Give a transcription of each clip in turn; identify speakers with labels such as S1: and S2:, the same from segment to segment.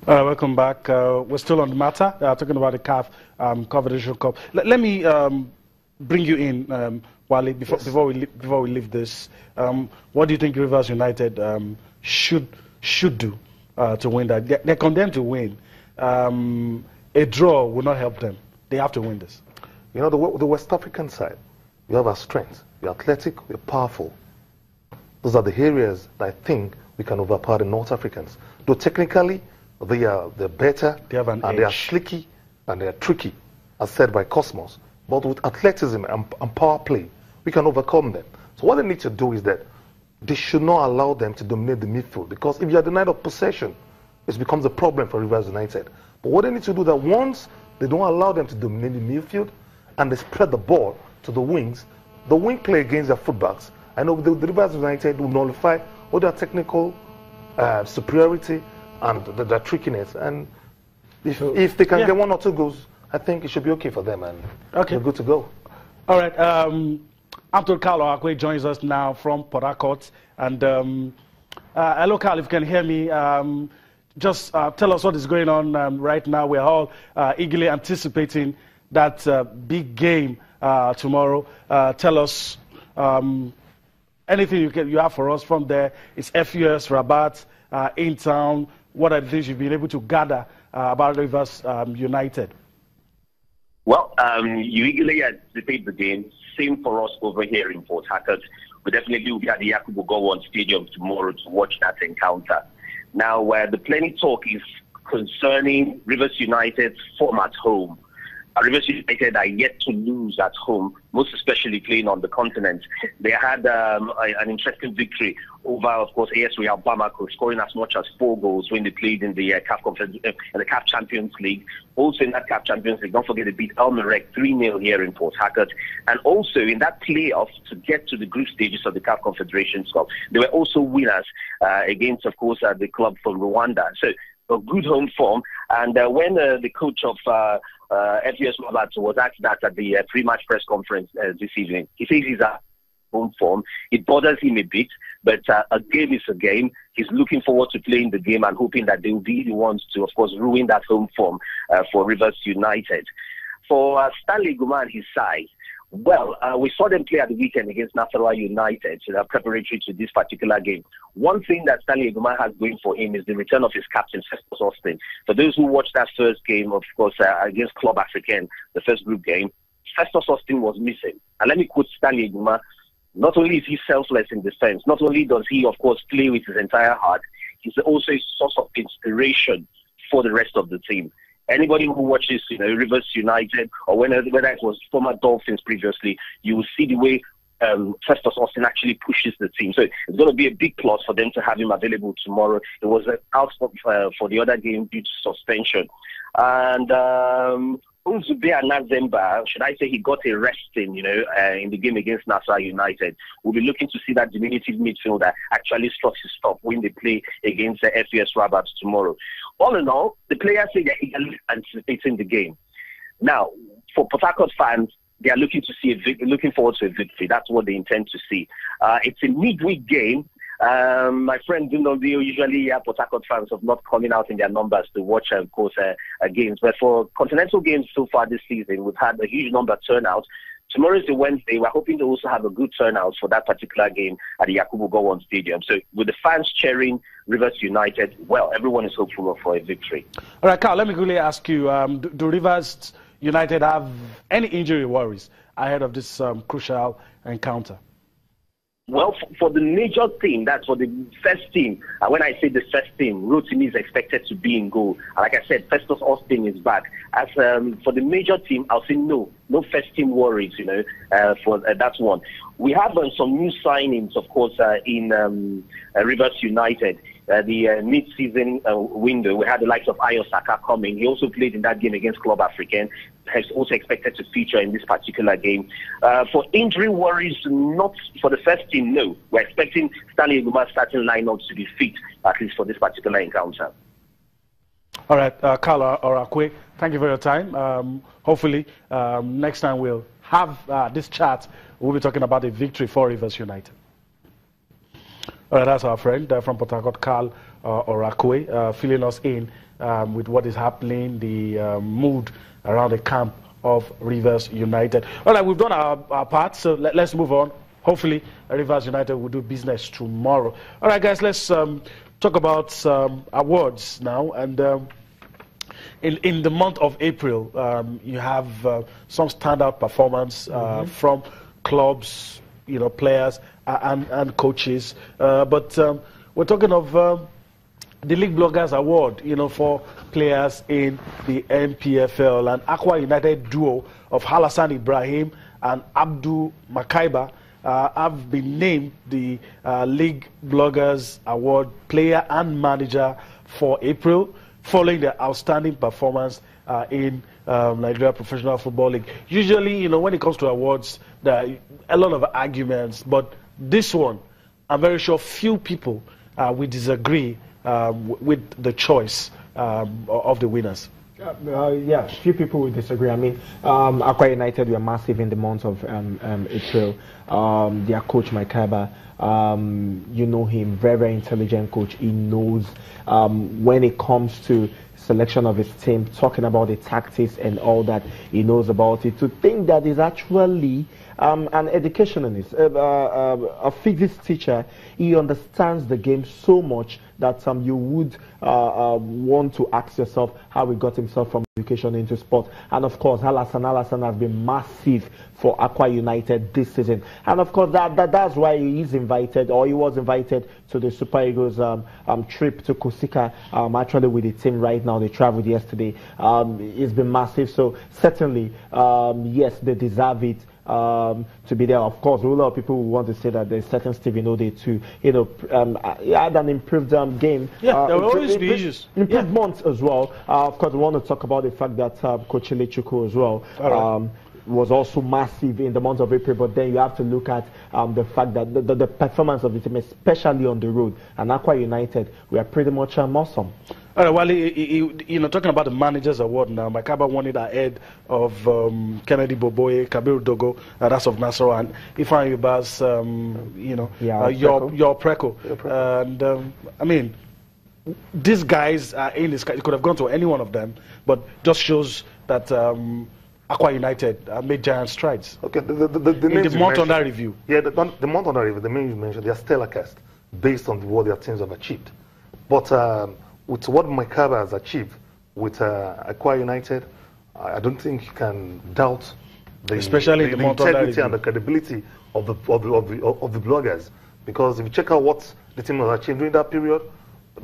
S1: Welcome back. We're still on the matter, talking about the CAF Confederation Cup. Let me bring you in, Wale, before we leave this. What do you think Rivers United should do to win that? They're condemned to win. A draw will not help them. They have to win this.
S2: You know, the West African side, we have our strengths. We're athletic, we're powerful. Those are the areas that I think we can overpower the North Africans. Though technically, they're better, they are slicky, and they are tricky, as said by Cosmos. But with athleticism and power play, we can overcome them. So what they need to do is that they should not allow them to dominate the midfield, because if you are denied of possession, it becomes a problem for Rivers United. But what they need to do is that once they don't allow them to dominate the midfield and they spread the ball to the wings, the wing play against their fullbacks, I know the Rivers United will nullify all their technical superiority and the trickiness. And if they can get 1 or 2 goals, I think it should be okay for them, and they're good to go. All right.
S1: Abdul Carlo Akwe joins us now from Port Harcourt. And hello, Carl, if you can hear me. Just tell us what is going on right now. We're all eagerly anticipating that big game tomorrow. Tell us anything you have for us from there. It's FUS, Rabat, in town. What are the things you've been able to gather about Rivers United?
S3: Well, you eagerly anticipate the game. Same for us over here in Port Harcourt. We definitely will be at the Yakubu Gowon Stadium tomorrow to watch that encounter. Now, the plenty talk is concerning Rivers United's form at home. Rivers United are yet to lose at home, most especially playing on the continent. They had an interesting victory over, of course, AS Real Bamako, scoring as much as 4 goals when they played in the CAF Champions League. Also in that CAF Champions League, don't forget they beat El Merreikh 3-0 here in Port Harcourt. And also in that playoff to get to the group stages of the CAF Confederation Cup, they were also winners against, of course, the club from Rwanda. So a good home form. And when the coach of FUS Rabat was asked that at the pre-match press conference this evening, he says he's at home form. It bothers him a bit, but a game is a game. He's looking forward to playing the game and hoping that they will be the ones to, of course, ruin that home form for Rivers United. For Stanley Guma and his side, well, we saw them play at the weekend against Nasarawa United, preparatory to this particular game. One thing that Stanley Guma has going for him is the return of his captain, Festus Austin. For those who watched that first game, of course, against Club Africain, the first group game, Festus Austin was missing. And let me quote Stanley Guma. Not only is he selfless in defense, not only does he, of course, play with his entire heart, he's also a source of inspiration for the rest of the team. Anybody who watches, Rivers United, or whether it was former Dolphins previously, you will see the way Festus Austin actually pushes the team. So it's going to be a big plus for them to have him available tomorrow. It was out for the other game due to suspension. And Unzube Nazemba, should I say, he got a resting, in the game against Nasarawa United. We'll be looking to see that diminutive midfielder actually struck his stop when they play against the FUS Rabat tomorrow. All in all, the players say they're eagerly anticipating the game. Now, for Port Harcourt fans, they are looking forward to a victory. That's what they intend to see. It's a midweek game. My friend Dunobio, usually Port Harcourt fans of not coming out in their numbers to watch, of course, games. But for continental games so far this season, we've had a huge number of turnouts. Tomorrow is the Wednesday. We're hoping to also have a good turnout for that particular game at the Yakubu Gowon Stadium. So with the fans cheering Rivers United, well, everyone is hopeful for a victory.
S1: All right, Carl, let me quickly ask you, do Rivers United have any injury worries ahead of this crucial encounter?
S3: Well, for the major team, that's for the first team. And when I say the first team, Rotimi is expected to be in goal. And like I said, Festus Austin is back. As for the major team, I'll say no first team worries, for that's one. We have some new signings, of course, in Rivers United. The mid-season window, we had the likes of Ayo Saka coming. He also played in that game against Club Africain. He's also expected to feature in this particular game. For injury worries, not for the first team, no. We're expecting Stanley Guma's starting lineup to be fit, at least for this particular encounter.
S1: All right, Carla Orakwe, thank you for your time. Hopefully, next time we'll have this chat. We'll be talking about a victory for Rivers United. All right, that's our friend from Port Harcourt, Carl Orakwe, filling us in with what is happening, the mood around the camp of Rivers United. All right, we've done our part, so let's move on. Hopefully, Rivers United will do business tomorrow. All right, guys, let's talk about awards now. And in the month of April, you have some standout performance from clubs, players and coaches. But we're talking of the League Bloggers Award, for players in the NPFL. And Aqua United duo of Halassan Ibrahim and Abdul Makaiba have been named the League Bloggers Award player and manager for April, following their outstanding performance in Nigeria Professional Football League. Usually, when it comes to awards, there are a lot of arguments, but this one, I'm very sure few people will disagree with the choice of the winners.
S4: Yeah, few people will disagree. I mean, Aqua United were massive in the month of April. Their coach, Makaiba, you know him, very, very intelligent coach. He knows when it comes to selection of his team, talking about the tactics and all that, he knows about it. To think that he's actually an educationalist, a physics teacher, he understands the game so much that you would want to ask yourself how he got himself from education into sport. And of course, Halassan has been massive for Aqua United this season. And of course, that's why he is invited, or he was invited to the Super Eagles trip to Kosika, actually with the team right now. They traveled yesterday. It's been massive. So certainly, yes, they deserve it. To be there. Of course, a lot of people will want to say that there's certain Stephen Ode too, he had an improved game.
S1: Yeah, there will always be issues.
S4: Improved months as well. Of course, we want to talk about the fact that Coach Lechuku as well was also massive in the month of April, but then you have to look at the fact that the performance of the team, especially on the road, and Aqua United, we are pretty much awesome.
S1: All right, well, talking about the Managers Award now, Makaba won it ahead of Kennedy Boboye, Kabiru Dogo, that's of Nassau, and Ifan Yubas, your Preco. And, I mean, these guys are in this, it could have gone to any one of them, but just shows that Aqua United made giant strides.
S2: Okay, the
S1: in the month under review.
S2: Yeah, the month under review, the names you mentioned, they are stellar cast based on what their teams have achieved. But with what Makaba has achieved with Aqua United, I don't think you can doubt the integrity and the credibility of the bloggers. Because if you check out what the team has achieved during that period,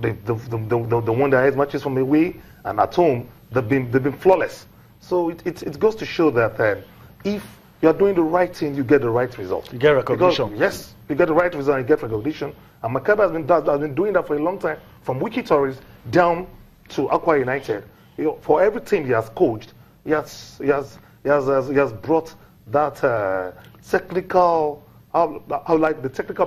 S2: they won their highest matches from away, and at home they've been flawless. So it goes to show that if you are doing the right thing, you get the right result.
S1: You get recognition.
S2: Because, yes, you get the right result and you get recognition. And Makaba has been doing that for a long time, from Wiki Tories down to Aqua United. For every team he has coached, he has brought that technical, the technical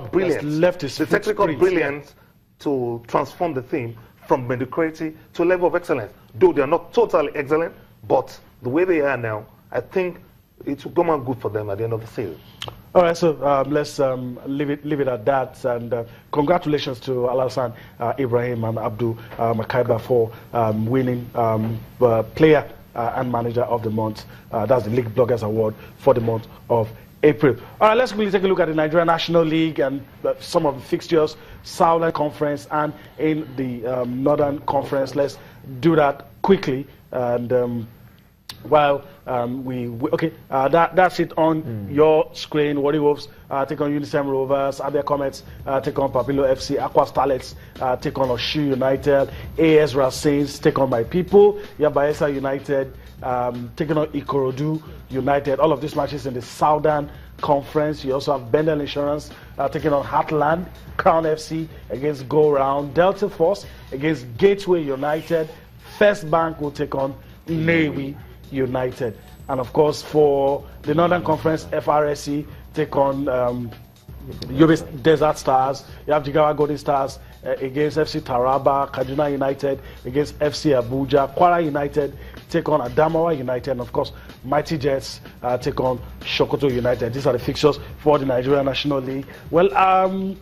S2: brilliance, to transform the team from mediocrity to a level of excellence. Though they are not totally excellent, but the way they are now, I think it will come out good for them at the end of the season.
S1: All right, so let's leave it at that. And congratulations to Halassan Ibrahim and Abdul Makaiba for winning player and manager of the month. That's the League Bloggers Award for the month of April. All right, let's quickly take a look at the Nigerian National League and some of the fixtures, Southern Conference and in the Northern Conference. Let's do that quickly. And while that's it on your screen. Warri Wolves take on Unisem Rovers, Abia Comets take on Papilo FC, Aqua Starlets take on Oshu United, AS Racines take on My People, Bayelsa United taking on Ikorodu United. All of these matches in the Southern Conference. You also have Bendel Insurance taking on Heartland, Crown FC against Go Round, Delta Force against Gateway United, First Bank will take on Navy United. And of course, for the Northern Conference, FRSC take on Yobe Desert Stars. You have Jigawa Golden Stars against FC Taraba, Kaduna United against FC Abuja, Kwara United take on Adamawa United, and of course, Mighty Jets take on Sokoto United. These are the fixtures for the Nigerian National League. Well,